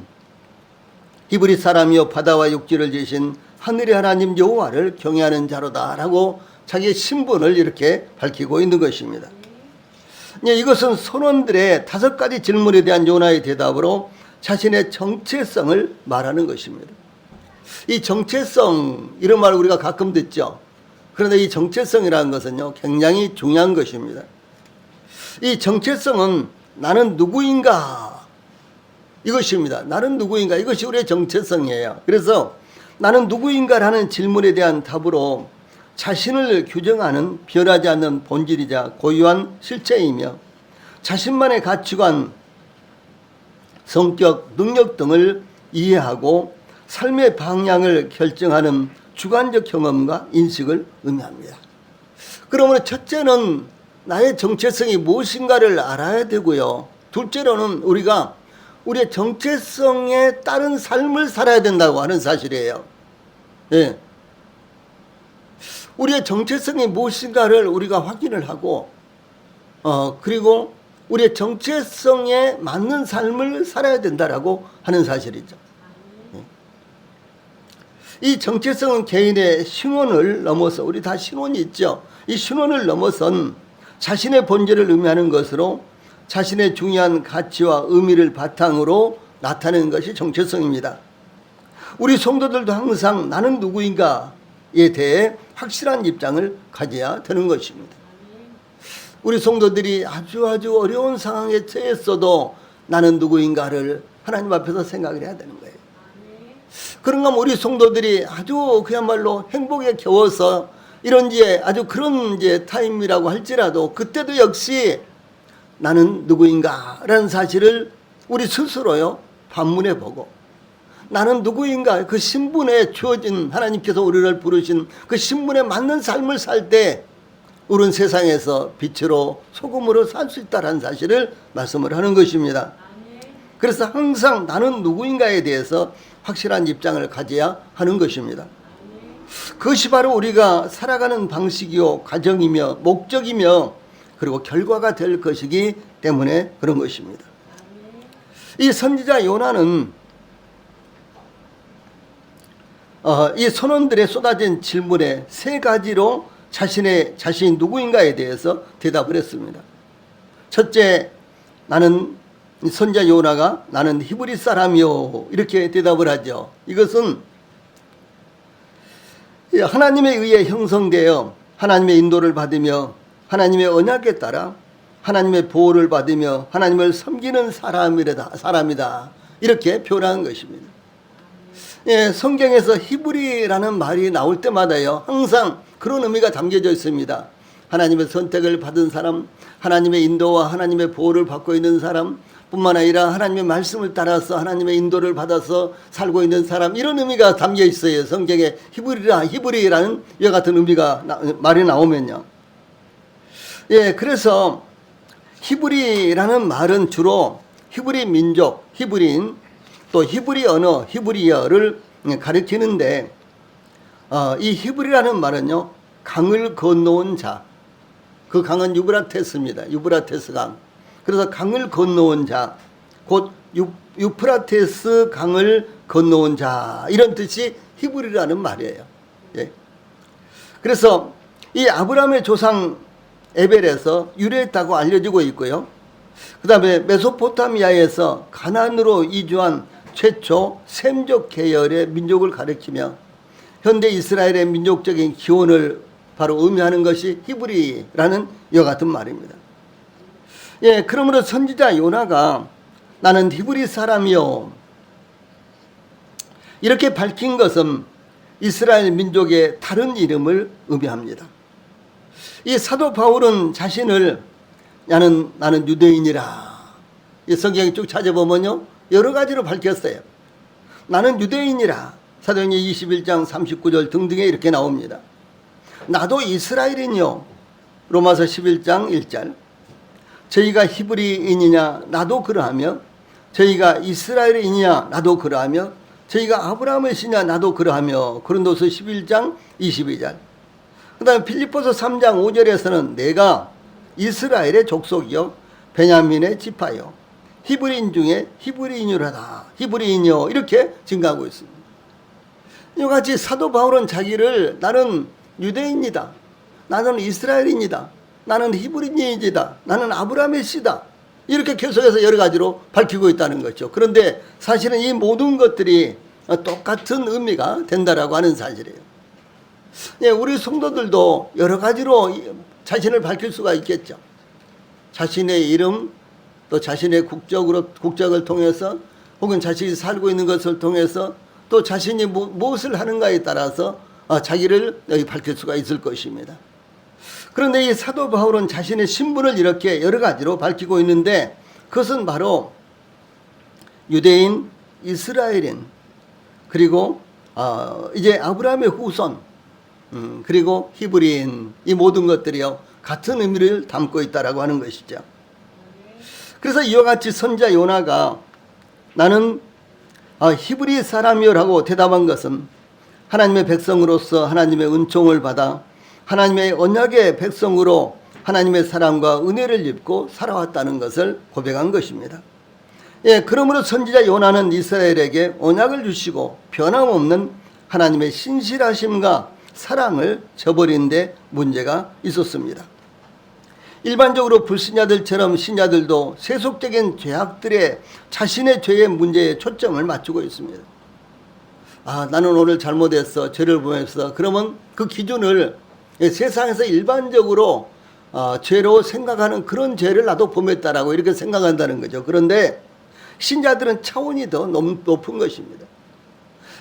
히브리 사람이요 바다와 육지를 지으신 하늘의 하나님 여호와를 경외하는 자로다라고 자기의 신분을 이렇게 밝히고 있는 것입니다. 이것은 선원들의 5가지 질문에 대한 요나의 대답으로 자신의 정체성을 말하는 것입니다. 이 정체성 이런 말 우리가 가끔 듣죠. 그런데 이 정체성이라는 것은요 굉장히 중요한 것입니다. 이 정체성은 나는 누구인가 이것입니다. 나는 누구인가 이것이 우리의 정체성이에요. 그래서 나는 누구인가라는 질문에 대한 답으로 자신을 규정하는 변하지 않는 본질이자 고유한 실체이며 자신만의 가치관, 성격, 능력 등을 이해하고 삶의 방향을 결정하는 주관적 경험과 인식을 의미합니다. 그러므로 첫째는 나의 정체성이 무엇인가를 알아야 되고요. 둘째로는 우리가 우리의 정체성에 따른 삶을 살아야 된다고 하는 사실이에요. 예. 우리의 정체성이 무엇인가를 우리가 확인을 하고, 그리고 우리의 정체성에 맞는 삶을 살아야 된다라고 하는 사실이죠. 이 정체성은 개인의 신원을 넘어서, 우리 다 신원이 있죠. 이 신원을 넘어선 자신의 본질을 의미하는 것으로 자신의 중요한 가치와 의미를 바탕으로 나타내는 것이 정체성입니다. 우리 성도들도 항상 나는 누구인가에 대해 확실한 입장을 가져야 되는 것입니다. 우리 성도들이 아주 어려운 상황에 처했어도 나는 누구인가를 하나님 앞에서 생각을 해야 되는 거예요. 그런가 하면 우리 성도들이 아주 그야말로 행복에 겨워서 이런 아주 그런 타임이라고 할지라도 그때도 역시 나는 누구인가라는 사실을 우리 스스로요 반문해 보고, 나는 누구인가, 그 신분에 주어진, 하나님께서 우리를 부르신 그 신분에 맞는 삶을 살 때 우리는 세상에서 빛으로 소금으로 살 수 있다는 사실을 말씀을 하는 것입니다. 그래서 항상 나는 누구인가에 대해서 확실한 입장을 가져야 하는 것입니다. 그것이 바로 우리가 살아가는 방식이요, 과정이며 목적이며 그리고 결과가 될 것이기 때문에 그런 것입니다. 이 선지자 요나는 이 선원들의 쏟아진 질문에 세 가지로 자신이 누구인가에 대해서 대답을 했습니다. 첫째, 선지자 요나가 나는 히브리 사람이요 이렇게 대답을 하죠. 이것은 하나님에 의해 형성되어 하나님의 인도를 받으며 하나님의 언약에 따라 하나님의 보호를 받으며 하나님을 섬기는 사람이다 이렇게 표현한 것입니다. 예, 성경에서 히브리라는 말이 나올 때마다요 항상 그런 의미가 담겨져 있습니다. 하나님의 선택을 받은 사람, 하나님의 인도와 하나님의 보호를 받고 있는 사람 뿐만 아니라 하나님의 말씀을 따라서 하나님의 인도를 받아서 살고 있는 사람, 이런 의미가 담겨 있어요. 성경에 히브리라는 이와 같은 의미가 말이 나오면요. 예, 그래서 히브리라는 말은 주로 히브리 민족, 히브리인, 또 히브리 언어, 히브리어를 가리키는데, 이 히브리라는 말은요 강을 건너온 자, 그 강은 유브라테스입니다. 유브라테스 강. 그래서 강을 건너온 자, 곧 유프라테스 강을 건너온 자, 이런 뜻이 히브리라는 말이에요. 예. 그래서 이 아브라함의 조상 에벨에서 유래했다고 알려지고 있고요. 그 다음에 메소포타미아에서 가나안으로 이주한 최초 셈족 계열의 민족을 가리키며 현대 이스라엘의 민족적인 기원을 바로 의미하는 것이 히브리라는 이와 같은 말입니다. 예, 그러므로 선지자 요나가 나는 히브리 사람이요 이렇게 밝힌 것은 이스라엘 민족의 다른 이름을 의미합니다. 이 사도 바울은 자신을 나는 유대인이라, 이 성경에 쭉 찾아보면요 여러 가지로 밝혔어요. 나는 유대인이라, 사도행전 21장 39절 등등에 이렇게 나옵니다. 나도 이스라엘인요, 로마서 11장 1절. 저희가 히브리인이냐 나도 그러하며, 저희가 이스라엘인이냐 나도 그러하며, 저희가 아브라함의 씨냐 나도 그러하며, 고린도서 11장 22절. 그 다음에 빌립보서 3장 5절에서는 내가 이스라엘의 족속이요 베냐민의 지파요 히브리인 중에 히브리인이라다, 히브리인이요 이렇게 증가하고 있습니다. 이와 같이 사도 바울은 자기를 나는 유대인이다, 나는 이스라엘인이다, 나는 히브리인이다, 나는 아브라함의 씨다 이렇게 계속해서 여러 가지로 밝히고 있다는 거죠. 그런데 사실은 이 모든 것들이 똑같은 의미가 된다라고 하는 사실이에요. 예, 우리 성도들도 여러 가지로 자신을 밝힐 수가 있겠죠. 자신의 이름, 또 자신의 국적을 통해서, 혹은 자신이 살고 있는 것을 통해서, 또 자신이 무엇을 하는가에 따라서 자기를 여기 밝힐 수가 있을 것입니다. 그런데 이 사도 바울은 자신의 신분을 이렇게 여러 가지로 밝히고 있는데, 그것은 바로 유대인, 이스라엘인, 그리고 이제 아브라함의 후손, 그리고 히브리인, 이 모든 것들이요 같은 의미를 담고 있다라고 하는 것이죠. 그래서 이와 같이 선지자 요나가 나는 히브리 사람이요라고 대답한 것은 하나님의 백성으로서 하나님의 은총을 받아 하나님의 언약의 백성으로 하나님의 사랑과 은혜를 입고 살아왔다는 것을 고백한 것입니다. 예, 그러므로 선지자 요나는 이스라엘에게 언약을 주시고 변함없는 하나님의 신실하심과 사랑을 저버린 데 문제가 있었습니다. 일반적으로 불신자들처럼 신자들도 세속적인 죄악들에 자신의 죄의 문제에 초점을 맞추고 있습니다. 나는 오늘 잘못했어, 죄를 범했어. 그러면 그 기준을 세상에서 일반적으로 죄로 생각하는 그런 죄를 나도 범했다라고 이렇게 생각한다는 거죠. 그런데 신자들은 차원이 더 높은 것입니다.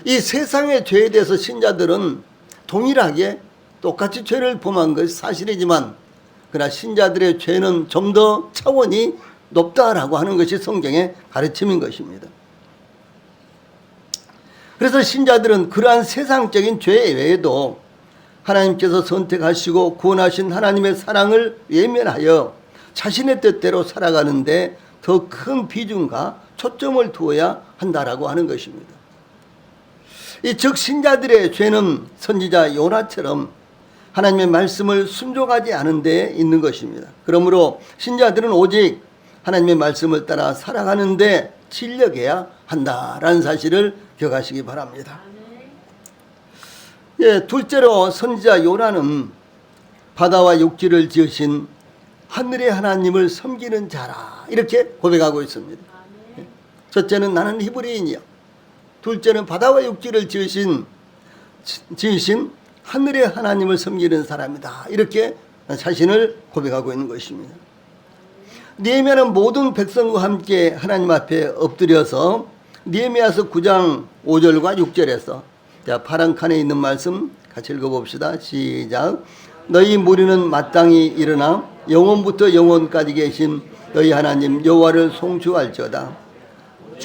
이 세상의 죄에 대해서 신자들은 동일하게 똑같이 죄를 범한 것이 사실이지만 그러나 신자들의 죄는 좀 더 차원이 높다라고 하는 것이 성경의 가르침인 것입니다. 그래서 신자들은 그러한 세상적인 죄 외에도 하나님께서 선택하시고 구원하신 하나님의 사랑을 외면하여 자신의 뜻대로 살아가는데 더 큰 비중과 초점을 두어야 한다라고 하는 것입니다. 즉 신자들의 죄는 선지자 요나처럼 하나님의 말씀을 순종하지 않은 데 있는 것입니다. 그러므로 신자들은 오직 하나님의 말씀을 따라 살아가는 데 진력해야 한다라는 사실을 기억하시기 바랍니다. 예, 둘째로 선지자 요나는 바다와 육지를 지으신 하늘의 하나님을 섬기는 자라 이렇게 고백하고 있습니다. 첫째는 나는 히브리인이요. 둘째는 바다와 육지를 지으신 하늘의 하나님을 섬기는 사람이다. 이렇게 자신을 고백하고 있는 것입니다. 느헤미야는 모든 백성과 함께 하나님 앞에 엎드려서 느헤미야서 9장 5절과 6절에서 자, 파란 칸에 있는 말씀 같이 읽어봅시다. 시작. 너희 무리는 마땅히 일어나 영원부터 영원까지 계신 너희 하나님 여호와를 송축할지어다.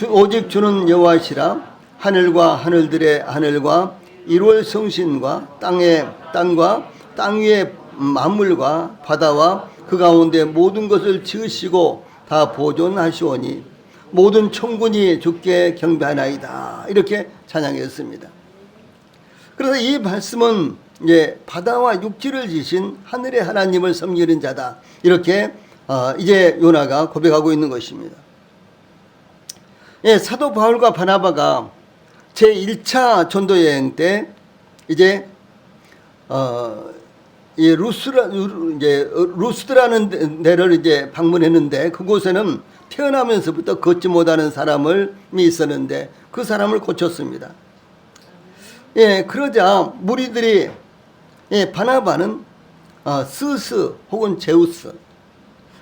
오직 주는 여호와시라. 하늘과 하늘들의 하늘과 일월 성신과 땅과 땅 위의 만물과 바다와 그 가운데 모든 것을 지으시고 다 보존하시오니 모든 천군이 주께 경배하나이다. 이렇게 찬양했습니다. 그래서 이 말씀은 이제 바다와 육지를 지신 하늘의 하나님을 섬기는 자다. 이렇게 이제 요나가 고백하고 있는 것입니다. 예, 사도 바울과 바나바가 제1차 전도여행 때 이제 이 루스드라는 데를 이제 방문했는데 그곳에는 태어나면서부터 걷지 못하는 사람이 있었는데 그 사람을 고쳤습니다. 예, 그러자 무리들이 바나바는 스스 혹은 제우스,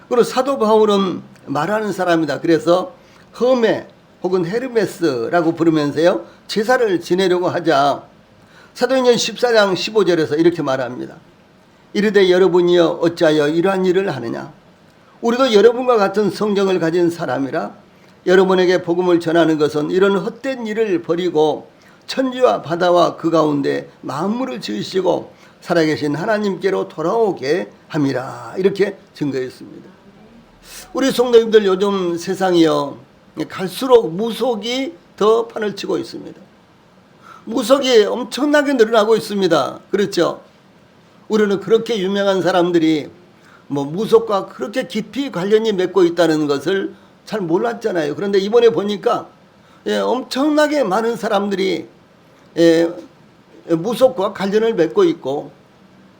그리고 사도 바울은 말하는 사람이다. 그래서 허메 혹은 헤르메스라고 부르면서요 제사를 지내려고 하자 사도행전 14장 15절에서 이렇게 말합니다. 이르되 여러분이여 어찌하여 이러한 일을 하느냐. 우리도 여러분과 같은 성정을 가진 사람이라 여러분에게 복음을 전하는 것은 이런 헛된 일을 버리고 천지와 바다와 그 가운데 만물을 지으시고 살아계신 하나님께로 돌아오게 함이라. 이렇게 증거했습니다. 우리 성도님들 요즘 세상이요 갈수록 무속이 더 판을 치고 있습니다. 무속이 엄청나게 늘어나고 있습니다. 그렇죠? 우리는 그렇게 유명한 사람들이 무속과 그렇게 깊이 관련이 맺고 있다는 것을 잘 몰랐잖아요. 그런데 이번에 보니까 엄청나게 많은 사람들이 무속과 관련을 맺고 있고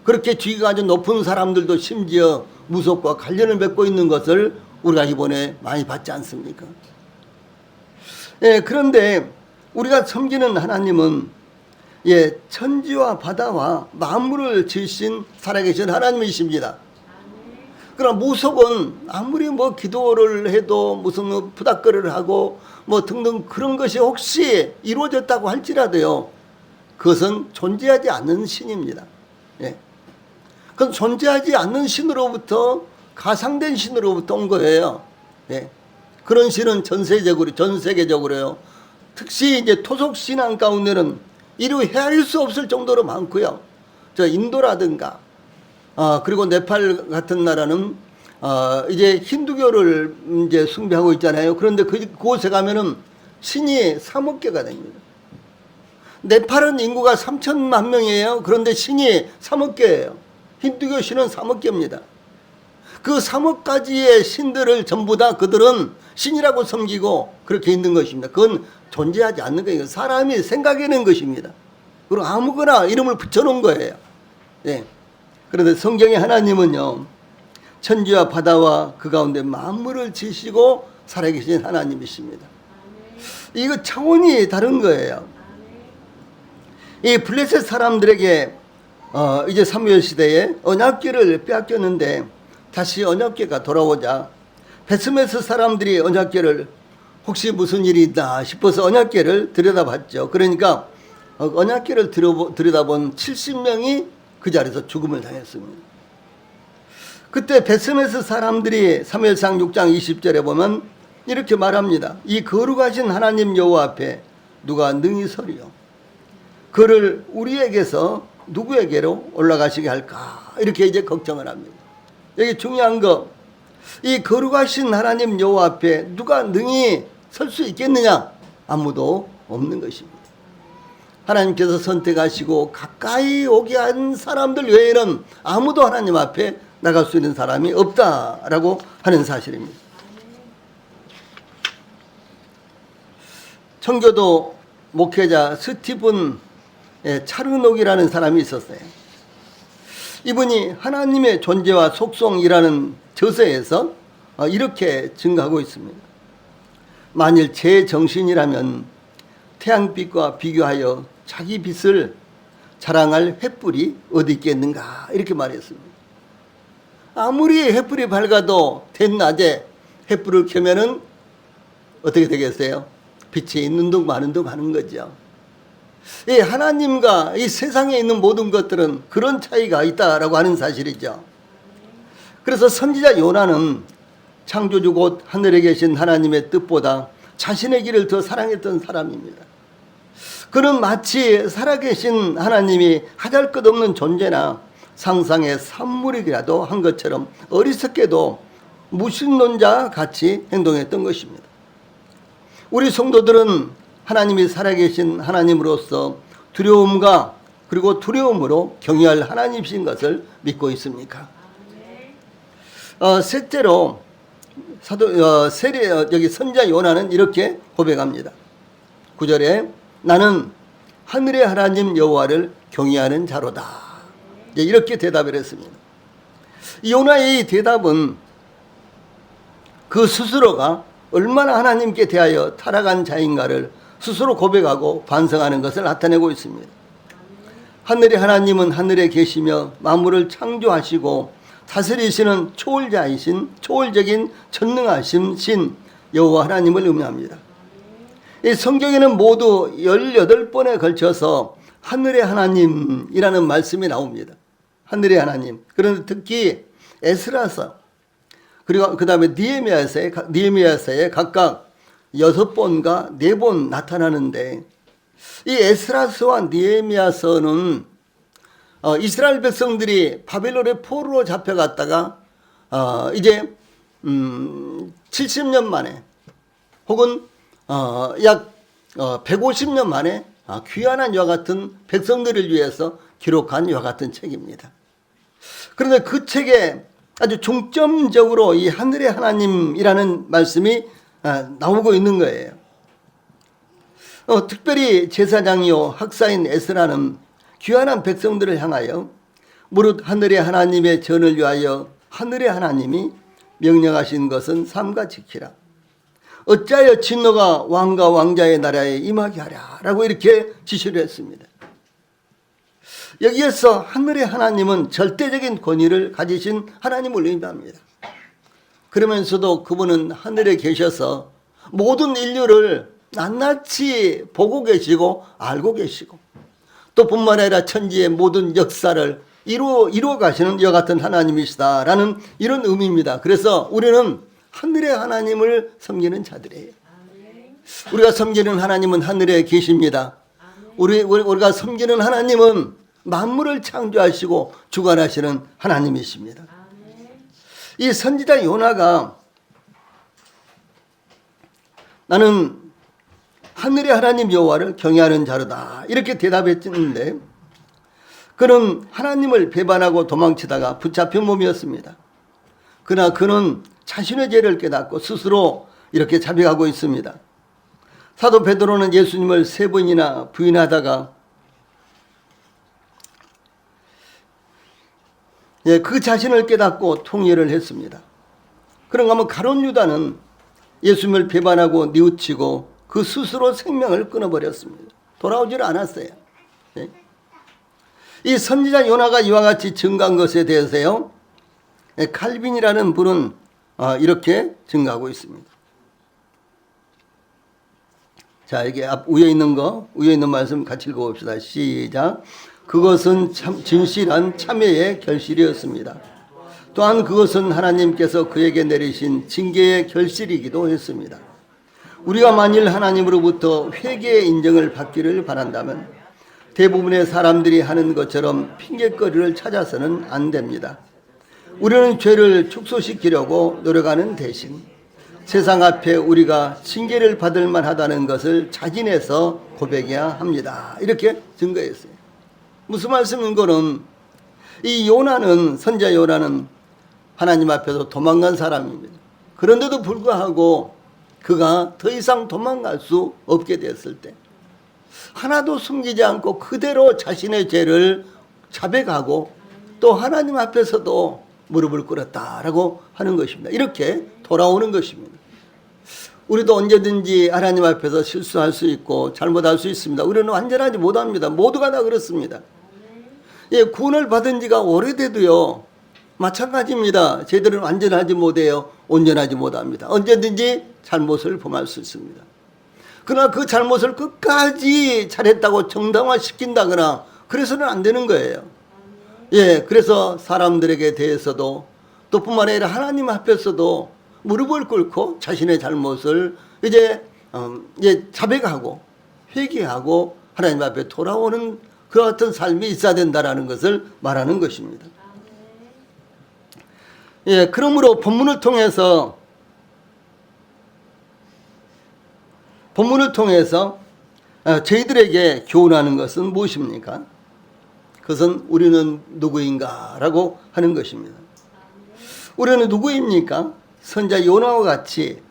그렇게 지위가 아주 높은 사람들도 심지어 무속과 관련을 맺고 있는 것을 우리가 이번에 많이 봤지 않습니까? 그런데 우리가 섬기는 하나님은 천지와 바다와 만물을 지으신 살아계신 하나님이십니다. 그러나 무속은 아무리 기도를 해도 무슨 부닥거리를 하고 등등 그런 것이 혹시 이루어졌다고 할지라도요 그것은 존재하지 않는 신입니다. 그건 존재하지 않는 신으로부터 가상된 신으로부터 온 거예요. 그런 신은 전 세계적으로요. 특히 이제 토속 신앙 가운데는 이루 헤아릴 수 없을 정도로 많고요. 저 인도라든가 그리고 네팔 같은 나라는 이제 힌두교를 이제 숭배하고 있잖아요. 그런데 그곳에 가면은 신이 3억 개가 됩니다. 네팔은 인구가 3천만 명이에요. 그런데 신이 3억 개예요. 힌두교 신은 3억 개입니다. 그 3억 가지의 신들을 전부 다 그들은 신이라고 섬기고 그렇게 있는 것입니다. 그건 존재하지 않는 거예요. 사람이 생각해낸 것입니다. 그리고 아무거나 이름을 붙여놓은 거예요. 예. 그런데 성경의 하나님은요, 천지와 바다와 그 가운데 만물을 지시고 살아계신 하나님이십니다. 이거 차원이 다른 거예요. 이 블레셋 사람들에게 이제 사무엘 시대에 언약궤를 빼앗겼는데 다시 언약궤가 돌아오자 베스메스 사람들이 언약궤를 혹시 무슨 일이 있나 싶어서 언약궤를 들여다봤죠. 그러니까 언약궤를 들여다본 70명이 그 자리에서 죽음을 당했습니다. 그때 베스메스 사람들이 사무엘상 6장 20절에 보면 이렇게 말합니다. 이 거룩하신 하나님 여호와 앞에 누가 능히 서리요? 그를 우리에게서 누구에게로 올라가시게 할까? 이렇게 이제 걱정을 합니다. 여기 중요한 거, 이 거룩하신 하나님 여호와 앞에 누가 능히 설 수 있겠느냐? 아무도 없는 것입니다. 하나님께서 선택하시고 가까이 오게 한 사람들 외에는 아무도 하나님 앞에 나갈 수 있는 사람이 없다라고 하는 사실입니다. 청교도 목회자 스티븐 차르녹이라는 사람이 있었어요. 이분이 하나님의 존재와 속성이라는 저서에서 이렇게 증거하고 있습니다. 만일 제 정신이라면 태양빛과 비교하여 자기 빛을 자랑할 횃불이 어디 있겠는가 이렇게 말했습니다. 아무리 횃불이 밝아도 대낮에 횃불을 켜면은 어떻게 되겠어요? 빛이 있는 둥 마는 둥 하는 거죠. 이 하나님과 이 세상에 있는 모든 것들은 그런 차이가 있다라고 하는 사실이죠. 그래서 선지자 요나는 창조주 곧 하늘에 계신 하나님의 뜻보다 자신의 길을 더 사랑했던 사람입니다. 그는 마치 살아계신 하나님이 하잘것없는 존재나 상상의 산물이라도 한 것처럼 어리석게도 무신론자 같이 행동했던 것입니다. 우리 성도들은 하나님이 살아계신 하나님으로서 두려움과 그리고 두려움으로 경외할 하나님이신 것을 믿고 있습니까? 셋째로 여기 선지자 요나는 이렇게 고백합니다. 9절에 나는 하늘의 하나님 여호와를 경외하는 자로다. 이렇게 대답을 했습니다. 요나의 이 대답은 그 스스로가 얼마나 하나님께 대하여 타락한 자인가를 스스로 고백하고 반성하는 것을 나타내고 있습니다. 하늘의 하나님은 하늘에 계시며 만물을 창조하시고 다스리시는 초월적인 전능하신 신 여호와 하나님을 의미합니다. 이 성경에는 모두 18번에 걸쳐서 하늘의 하나님이라는 말씀이 나옵니다. 하늘의 하나님. 그런데 특히 에스라서 그리고 그 다음에 느헤미야서에 각각 6번과 4번 나타나는데 이 에스라서와 느헤미야서는 이스라엘 백성들이 바벨론의 포로로 잡혀갔다가 이제 70년 만에 혹은 약 150년 만에 귀환한 이와 같은 백성들을 위해서 기록한 이와 같은 책입니다. 그런데 그 책에 아주 중점적으로 이 하늘의 하나님이라는 말씀이 나오고 있는 거예요. 특별히 제사장이요 학사인 에스라는 귀환한 백성들을 향하여 무릇 하늘의 하나님의 전을 위하여 하늘의 하나님이 명령하신 것은 삼가 지키라. 어찌하여 진노가 왕과 왕자의 나라에 임하게 하랴 라고 이렇게 지시를 했습니다. 여기에서 하늘의 하나님은 절대적인 권위를 가지신 하나님을 의미합니다. 그러면서도 그분은 하늘에 계셔서 모든 인류를 낱낱이 보고 계시고 알고 계시고 또 뿐만 아니라 천지의 모든 역사를 이루어 가시는 이와 같은 하나님이시다라는 이런 의미입니다. 그래서 우리는 하늘의 하나님을 섬기는 자들이에요. 우리가 섬기는 하나님은 하늘에 계십니다. 우리가 섬기는 하나님은 만물을 창조하시고 주관하시는 하나님이십니다. 이 선지자 요나가 나는 하늘의 하나님 여호와를 경외하는 자로다 이렇게 대답했는데 그는 하나님을 배반하고 도망치다가 붙잡힌 몸이었습니다. 그러나 그는 자신의 죄를 깨닫고 스스로 이렇게 자백하고 있습니다. 사도 베드로는 예수님을 3번이나 부인하다가 그 자신을 깨닫고 통회를 했습니다. 그런가 하면 가룟 유다는 예수님을 배반하고 뉘우치고 그 스스로 생명을 끊어버렸습니다. 돌아오질 않았어요. 이 선지자 요나가 이와 같이 증거한 것에 대해서요, 칼빈이라는 분은 이렇게 증거하고 있습니다. 자, 이게 위에 있는 말씀 같이 읽어봅시다. 시작. 그것은 참 진실한 참회의 결실이었습니다. 또한 그것은 하나님께서 그에게 내리신 징계의 결실이기도 했습니다. 우리가 만일 하나님으로부터 회개의 인정을 받기를 바란다면 대부분의 사람들이 하는 것처럼 핑계거리를 찾아서는 안 됩니다. 우리는 죄를 축소시키려고 노력하는 대신 세상 앞에 우리가 징계를 받을 만하다는 것을 자진해서 고백해야 합니다. 이렇게 증거했어요. 무슨 말씀인 거는 이 요나는 선지자 요나는 하나님 앞에서 도망간 사람입니다. 그런데도 불구하고 그가 더 이상 도망갈 수 없게 됐을 때 하나도 숨기지 않고 그대로 자신의 죄를 자백하고 또 하나님 앞에서도 무릎을 꿇었다라고 하는 것입니다. 이렇게 돌아오는 것입니다. 우리도 언제든지 하나님 앞에서 실수할 수 있고 잘못할 수 있습니다. 우리는 완전하지 못합니다. 모두가 다 그렇습니다. 구원을 받은 지가 오래돼도요 마찬가지입니다. 저희들은 완전하지 못해요. 온전하지 못합니다. 언제든지 잘못을 범할 수 있습니다. 그러나 그 잘못을 끝까지 잘했다고 정당화시킨다거나 그래서는 안 되는 거예요. 그래서 사람들에게 대해서도 또 뿐만 아니라 하나님 앞에서도 무릎을 꿇고 자신의 잘못을 이제 자백하고 회개하고 하나님 앞에 돌아오는 그 같은 삶이 있어야 된다는 것을 말하는 것입니다. 그러므로 본문을 통해서 저희들에게 교훈하는 것은 무엇입니까? 그것은 우리는 누구인가 라고 하는 것입니다. 우리는 누구입니까? 선지자 요나와 같이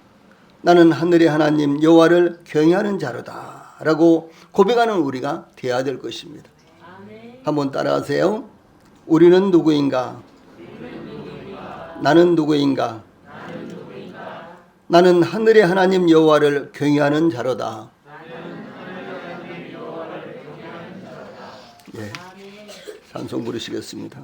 나는 하늘의 하나님 여호와를 경외하는 자로다 라고 고백하는 우리가 되어야 될 것입니다. 한번 따라하세요. 우리는 누구인가? 나는 누구인가? 나는 하늘의 하나님 여호와를 경외하는 자로다. 찬송 부르시겠습니다.